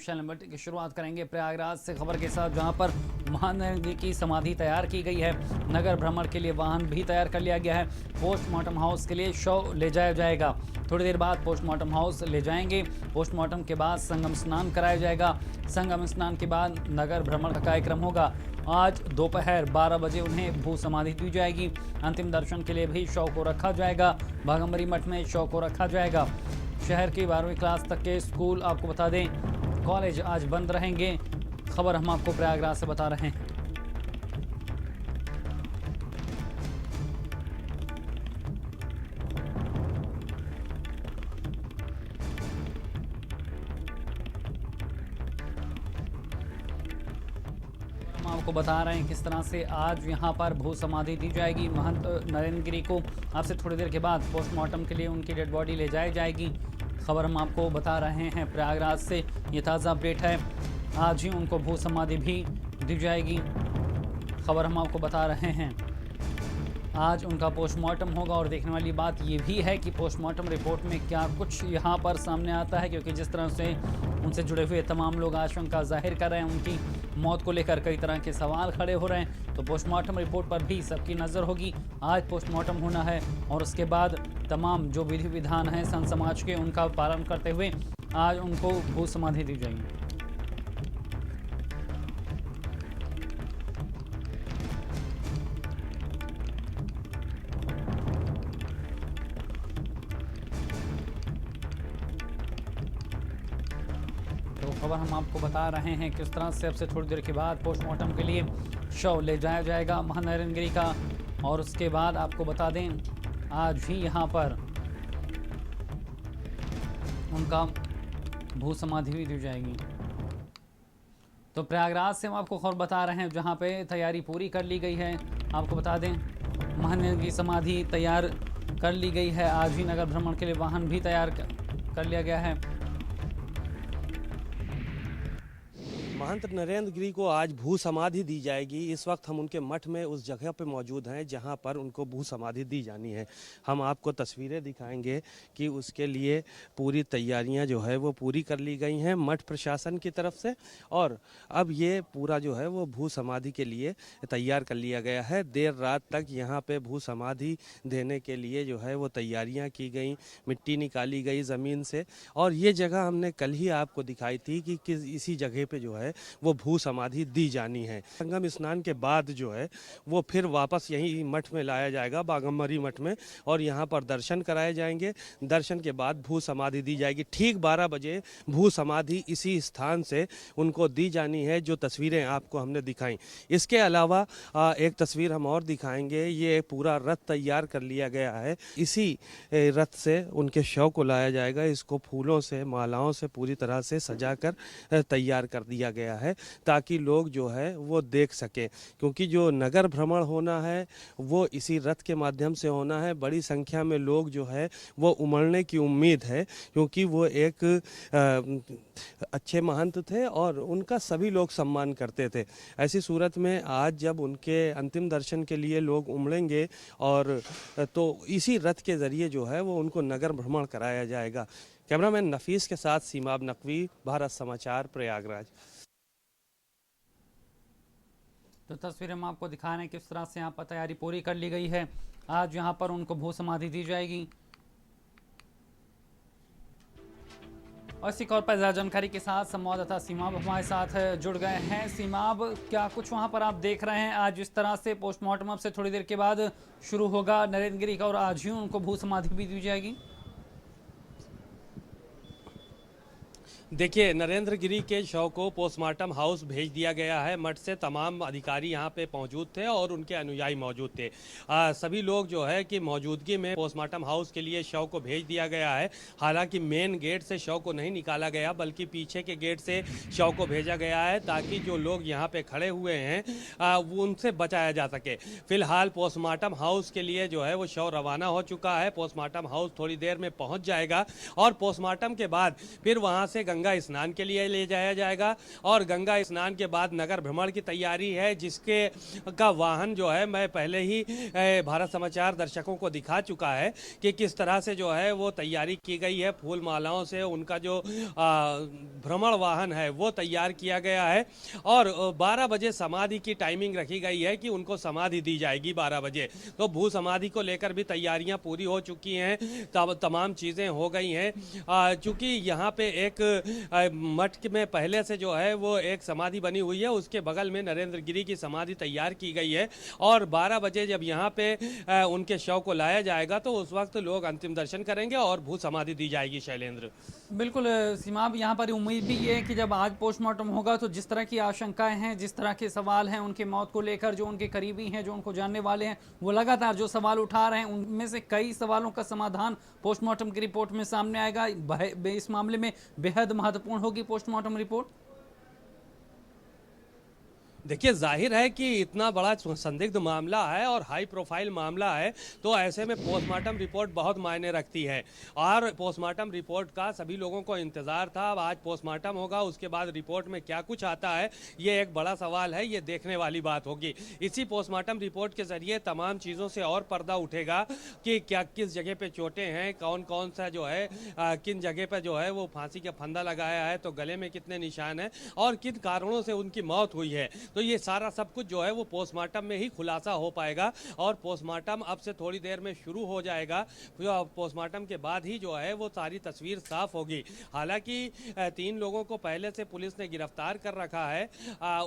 Special bulletin की शुरुआत करेंगे प्रयागराज से खबर के साथ, जहां पर महानरेंद्र की समाधि तैयार की गई है। नगर भ्रमण के लिए वाहन भी तैयार कर लिया गया है। पोस्टमार्टम हाउस के लिए शव ले जाया जाएगा। थोड़ी देर बाद पोस्टमार्टम हाउस ले जाएंगे। पोस्टमार्टम के बाद संगम स्नान कराया जाएगा। संगम स्नान के बाद नगर भ्रमण का कार्यक्रम होगा। आज दोपहर 12 बजे उन्हें भू समाधि दी जाएगी। अंतिम दर्शन के लिए भी शव को रखा जाएगा। बाघंबरी मठ में शव को रखा जाएगा। शहर की 12वीं क्लास तक के स्कूल, आपको बता दें, कॉलेज आज बंद रहेंगे। खबर हम आपको प्रयागराज से बता रहे हैं। आपको बता रहे हैं किस तरह से आज यहां पर भू समाधि दी जाएगी महंत नरेंद्र गिरी को। आपसे थोड़ी देर के बाद पोस्टमार्टम के लिए उनकी डेड बॉडी ले जाई जाएगी। खबर हम आपको बता रहे हैं प्रयागराज से, ये ताज़ा अपडेट है। आज ही उनको भू समाधि भी दी जाएगी। खबर हम आपको बता रहे हैं आज उनका पोस्टमार्टम होगा। और देखने वाली बात ये भी है कि पोस्टमार्टम रिपोर्ट में क्या कुछ यहाँ पर सामने आता है, क्योंकि जिस तरह से उनसे जुड़े हुए तमाम लोग आशंका जाहिर कर रहे हैं, उनकी मौत को लेकर कई तरह के सवाल खड़े हो रहे हैं, तो पोस्टमार्टम रिपोर्ट पर भी सबकी नज़र होगी। आज पोस्टमार्टम होना है और उसके बाद तमाम जो विधि विधान हैं संत समाज के, उनका पालन करते हुए आज उनको भू समाधि दी जाएगी। खबर हम आपको बता रहे हैं किस तरह से अब से थोड़ी देर के बाद पोस्टमार्टम के लिए शव ले जाया जाएगा महानरेंद्र गिरी का। और उसके बाद आपको बता दें आज भी यहां पर उनका भू समाधि भी दी जाएगी। तो प्रयागराज से हम आपको खबर बता रहे हैं जहां पे तैयारी पूरी कर ली गई है। आपको बता दें महानरेंद्र की समाधि तैयार कर ली गई है। आज ही नगर भ्रमण के लिए वाहन भी तैयार कर लिया गया है। महंत नरेंद्र गिरी को आज भू समाधि दी जाएगी। इस वक्त हम उनके मठ में उस जगह पर मौजूद हैं जहां पर उनको भू समाधि दी जानी है। हम आपको तस्वीरें दिखाएंगे कि उसके लिए पूरी तैयारियां जो है वो पूरी कर ली गई हैं मठ प्रशासन की तरफ से। और अब ये पूरा जो है वो भू समाधि के लिए तैयार कर लिया गया है। देर रात तक यहाँ पे भू समाधि देने के लिए जो है वो तैयारियाँ की गई, मिट्टी निकाली गई ज़मीन से। और ये जगह हमने कल ही आपको दिखाई थी कि इसी जगह पे जो है वो भू समाधि दी जानी है। संगम स्नान के बाद जो है वो फिर वापस यही मठ में लाया जाएगा, बाघंबरी मठ में, और यहाँ पर दर्शन कराए जाएंगे। दर्शन के बाद भू समाधि दी जाएगी। ठीक 12 बजे भू समाधि इसी स्थान से उनको दी जानी है, जो तस्वीरें आपको हमने दिखाई। इसके अलावा एक तस्वीर हम और दिखाएंगे। ये पूरा रथ तैयार कर लिया गया है। इसी रथ से उनके शव को लाया जाएगा। इसको फूलों से, मालाओं से पूरी तरह से सजाकर तैयार कर दिया गया है ताकि लोग जो है वो देख सकें, क्योंकि जो नगर भ्रमण होना है वो इसी रथ के माध्यम से होना है। बड़ी संख्या में लोग जो है वो उमड़ने की उम्मीद है, क्योंकि वो एक अच्छे महंत थे और उनका सभी लोग सम्मान करते थे। ऐसी सूरत में आज जब उनके अंतिम दर्शन के लिए लोग उमड़ेंगे और तो इसी रथ के जरिए जो है वो उनको नगर भ्रमण कराया जाएगा। कैमरामैन नफीस के साथ सीमाब नकवी, भारत समाचार, प्रयागराज। तो तस्वीरें हम आपको दिखा रहे हैं किस तरह से यहाँ पर तैयारी पूरी कर ली गई है। आज यहाँ पर उनको भू समाधि दी जाएगी। और इसी और पर ज्यादा जानकारी के साथ संवाददाता सीमाब हमारे साथ जुड़ गए हैं। सीमाब, क्या कुछ वहाँ पर आप देख रहे हैं? आज जिस तरह से पोस्टमार्टम अब से थोड़ी देर के बाद शुरू होगा नरेंद्र गिरी का, और आज ही उनको भू समाधि भी दी जाएगी। देखिए, नरेंद्र गिरी के शव को पोस्टमार्टम हाउस भेज दिया गया है। मठ से तमाम अधिकारी यहाँ पे मौजूद थे और उनके अनुयायी मौजूद थे। सभी लोग जो है कि मौजूदगी में पोस्टमार्टम हाउस के लिए शव को भेज दिया गया है। हालांकि मेन गेट से शव को नहीं निकाला गया, बल्कि पीछे के गेट से शव को भेजा गया है ताकि जो लोग यहाँ पे खड़े हुए हैं वो उनसे बचाया जा सके। फिलहाल पोस्टमार्टम हाउस के लिए जो है वो शव रवाना हो चुका है। पोस्टमार्टम हाउस थोड़ी देर में पहुँच जाएगा और पोस्टमार्टम के बाद फिर वहाँ से गंगा स्नान के लिए ले जाया जाएगा और गंगा स्नान के बाद नगर भ्रमण की तैयारी है, जिसके का वाहन जो है मैं पहले ही भारत समाचार दर्शकों को दिखा चुका है कि किस तरह से जो है वो तैयारी की गई है। फूल मालाओं से उनका जो भ्रमण वाहन है वो तैयार किया गया है और 12 बजे समाधि की टाइमिंग रखी गई है कि उनको समाधि दी जाएगी 12 बजे। तो भू समाधि को लेकर भी तैयारियां पूरी हो चुकी हैं, तमाम चीज़ें हो गई हैं। चूँकि यहाँ पे एक मठ में पहले से जो है वो एक समाधि बनी हुई है, उसके बगल में नरेंद्र गिरी की समाधि तैयार की गई है और 12 बजे जब यहाँ पे उनके शव को लाया जाएगा तो उस वक्त लोग अंतिम दर्शन करेंगे और भू समाधि दी जाएगी। शैलेंद्र, बिल्कुल सीमा, अब यहाँ पर उम्मीद भी ये है कि जब आज पोस्टमार्टम होगा तो जिस तरह की आशंकाएं हैं, जिस तरह के सवाल हैं उनके मौत को लेकर, जो उनके करीबी हैं, जो उनको जानने वाले हैं, वो लगातार जो सवाल उठा रहे हैं, उनमें से कई सवालों का समाधान पोस्टमार्टम की रिपोर्ट में सामने आएगा। इस मामले में बेहद महत्वपूर्ण होगी पोस्टमार्टम रिपोर्ट। देखिए, जाहिर है कि इतना बड़ा संदिग्ध मामला है और हाई प्रोफाइल मामला है, तो ऐसे में पोस्टमार्टम रिपोर्ट बहुत मायने रखती है और पोस्टमार्टम रिपोर्ट का सभी लोगों को इंतज़ार था। अब आज पोस्टमार्टम होगा, उसके बाद रिपोर्ट में क्या कुछ आता है ये एक बड़ा सवाल है, ये देखने वाली बात होगी। इसी पोस्टमार्टम रिपोर्ट के ज़रिए तमाम चीज़ों से और पर्दा उठेगा कि क्या किस जगह पे चोटें हैं, कौन कौन सा जो है किन जगह पर जो है वो फांसी का फंदा लगाया है, तो गले में कितने निशान हैं और किन कारणों से उनकी मौत हुई है। तो ये सारा सब कुछ जो है वो पोस्टमार्टम में ही खुलासा हो पाएगा और पोस्टमार्टम अब से थोड़ी देर में शुरू हो जाएगा। पोस्टमार्टम के बाद ही जो है वो सारी तस्वीर साफ होगी। हालांकि 3 लोगों को पहले से पुलिस ने गिरफ्तार कर रखा है।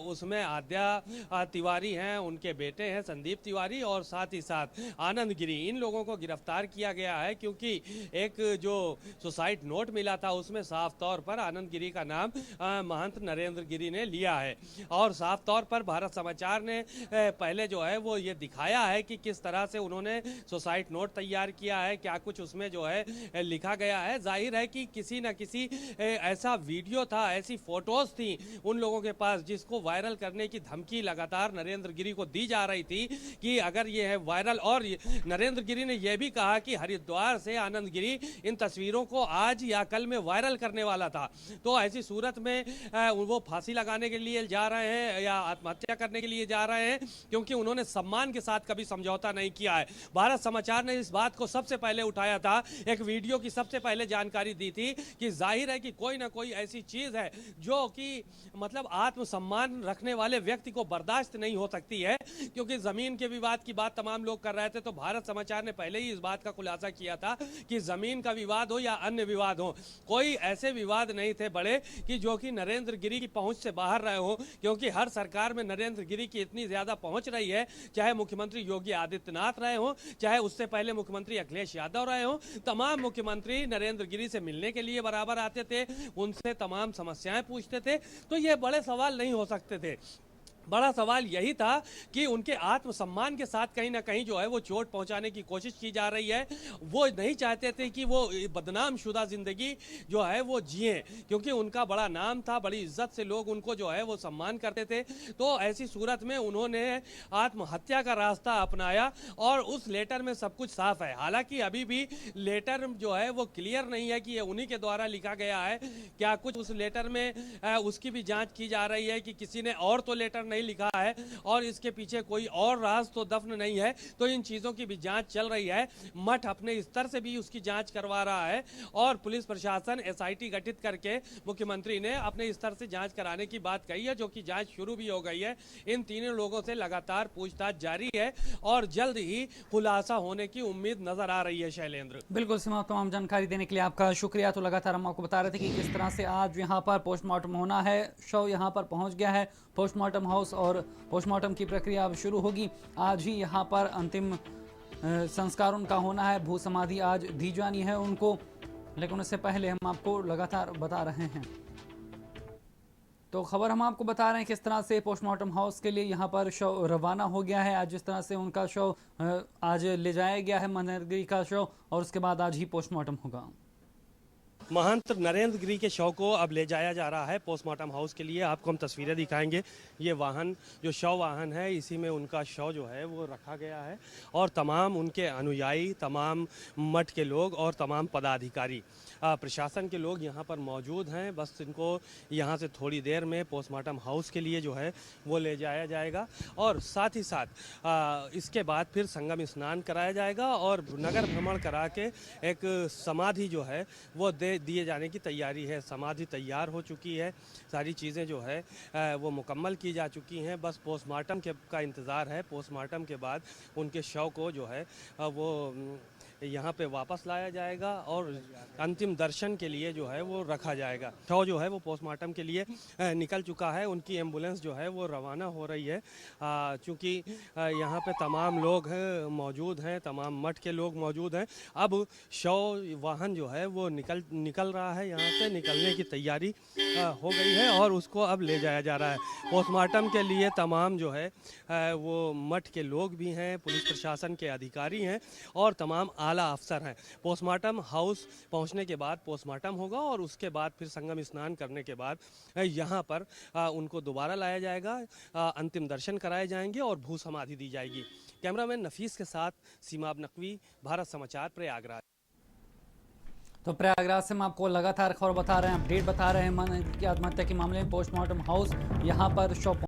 उसमें आद्या तिवारी हैं, उनके बेटे हैं संदीप तिवारी और साथ ही साथ आनंद गिरी। इन लोगों को गिरफ्तार किया गया है क्योंकि एक जो सुसाइड नोट मिला था उसमें साफ तौर पर आनंद गिरी का नाम महंत नरेंद्र गिरी ने लिया है और साफ तौर पर भारत समाचार ने पहले जो है वो ये दिखाया है कि किस तरह से उन्होंने सुसाइड नोट तैयार किया है, क्या कुछ उसमें जो है लिखा गया है। जाहिर है कि किसी न किसी ऐसा वीडियो था, ऐसी फोटोज थी उन लोगों के पास जिसको वायरल करने की धमकी लगातार नरेंद्र गिरी को दी जा रही थी कि अगर ये है वायरल। और नरेंद्र गिरी ने यह भी कहा कि हरिद्वार से आनंद गिरी इन तस्वीरों को आज या कल में वायरल करने वाला था। तो ऐसी सूरत में वो फांसी लगाने के लिए जा रहे हैं या आत्महत्या करने के लिए जा रहे हैं, क्योंकि उन्होंने सम्मान के साथ कभी समझौता नहीं किया है। भारत समाचार ने इस बात को सबसे पहले उठाया था, एक वीडियो की सबसे पहले जानकारी दी थी कि जाहिर है कि कोई ना कोई ऐसी चीज है जो कि मतलब आत्मसम्मान रखने वाले व्यक्ति को बर्दाश्त नहीं हो सकती है, क्योंकि जमीन के विवाद की बात तमाम लोग कर रहे थे। तो भारत समाचार ने पहले ही इस बात का खुलासा किया था कि जमीन का विवाद हो या अन्य विवाद हो, कोई ऐसे विवाद नहीं थे बड़े कि जो कि नरेंद्र गिरी की पहुंच से बाहर रहे हो, क्योंकि हर सरकार में नरेंद्र गिरी की इतनी ज्यादा पहुंच रही है, चाहे मुख्यमंत्री योगी आदित्यनाथ रहे हो, चाहे उससे पहले मुख्यमंत्री अखिलेश यादव रहे हो, तमाम मुख्यमंत्री नरेंद्र गिरी से मिलने के लिए बराबर आते थे, उनसे तमाम समस्याएं पूछते थे। तो ये बड़े सवाल नहीं हो सकते थे। बड़ा सवाल यही था कि उनके आत्मसम्मान के साथ कहीं ना कहीं जो है वो चोट पहुंचाने की कोशिश की जा रही है। वो नहीं चाहते थे कि वो बदनाम शुदा जिंदगी जो है वो जिए, क्योंकि उनका बड़ा नाम था, बड़ी इज्जत से लोग उनको जो है वो सम्मान करते थे। तो ऐसी सूरत में उन्होंने आत्महत्या का रास्ता अपनाया और उस लेटर में सब कुछ साफ है। हालांकि अभी भी लेटर जो है वो क्लियर नहीं है कि ये उन्हीं के द्वारा लिखा गया है, क्या कुछ उस लेटर में उसकी भी जाँच की जा रही है कि किसी ने और तो लेटर नहीं लिखा है और इसके पीछे कोई और राज तो दफन नहीं है। तो इन चीजों की भी जांच चल रही है। मठ अपने स्तर से भी उसकी जांच करवा रहा है और पुलिस प्रशासन एसआईटी गठित करके मुख्यमंत्री ने अपने स्तर से जांच कराने की बात कही है, जो कि जांच शुरू भी हो गई है। इन तीनों लोगों से लगातार पूछताछ जारी है और जल्द ही खुलासा होने की उम्मीद नजर आ रही है। शैलेंद्र, बिल्कुल सीमा, तमाम जानकारी देने के लिए आपका शुक्रिया। तो लगातार हम आपको बता रहे थे कि किस तरह से आज यहाँ पर पोस्टमार्टम होना है, शव यहाँ पर पहुँच गया है पोस्टमार्टम हाउस और पोस्टमार्टम की प्रक्रिया अब शुरू होगी। आज ही यहाँ पर अंतिम संस्कार उनका होना है, भू समाधि आज दी जानी है उनको, लेकिन उससे पहले हम आपको लगातार बता रहे हैं। तो खबर हम आपको बता रहे हैं किस तरह से पोस्टमार्टम हाउस के लिए यहाँ पर शव रवाना हो गया है। आज जिस तरह से उनका शव आज ले जाया गया है, मनहर गिरी का शव, और उसके बाद आज ही पोस्टमार्टम होगा। महंत नरेंद्र गिरी के शव को अब ले जाया जा रहा है पोस्टमार्टम हाउस के लिए। आपको हम तस्वीरें दिखाएंगे। ये वाहन जो शव वाहन है, इसी में उनका शव जो है वो रखा गया है और तमाम उनके अनुयायी, तमाम मठ के लोग और तमाम पदाधिकारी, प्रशासन के लोग यहाँ पर मौजूद हैं। बस इनको यहाँ से थोड़ी देर में पोस्टमार्टम हाउस के लिए जो है वो ले जाया जाएगा और साथ ही साथ इसके बाद फिर संगम स्नान कराया जाएगा और नगर भ्रमण करा के एक समाधि जो है वो दिए जाने की तैयारी है। समाधि तैयार हो चुकी है, सारी चीज़ें जो है वो मुकम्मल की जा चुकी हैं। बस पोस्टमार्टम का इंतज़ार है। पोस्टमार्टम के बाद उनके शव को जो है वो यहाँ पे वापस लाया जाएगा और अंतिम दर्शन के लिए जो है वो रखा जाएगा। शव जो है वो पोस्टमार्टम के लिए निकल चुका है। उनकी एम्बुलेंस जो है वो रवाना हो रही है। चूँकि यहाँ पे तमाम लोग हैं मौजूद हैं, तमाम मठ के लोग मौजूद हैं। अब शव वाहन जो है वो निकल रहा है। यहाँ से निकलने की तैयारी हो गई है और उसको अब ले जाया जा रहा है। पोस्टमार्टम के लिए तमाम जो है वो मठ के लोग भी हैं, पुलिस प्रशासन के अधिकारी हैं और तमाम आला अफसर हैं। पोस्टमार्टम हाउस पहुंचने के बाद पोस्टमार्टम होगा और उसके बाद फिर संगम स्नान करने के बाद यहाँ पर उनको दोबारा लाया जाएगा, अंतिम दर्शन कराए जाएंगे और भू समाधि दी जाएगी। कैमरामैन नफीस के साथ सीमाब नकवी, भारत समाचार, प्रयागराज। तो प्रयागराज से हम आपको लगातार खबर बता रहे हैं, अपडेट बता रहे हैं। मन की आत्महत्या के मामले में पोस्टमार्टम हाउस यहाँ पर शव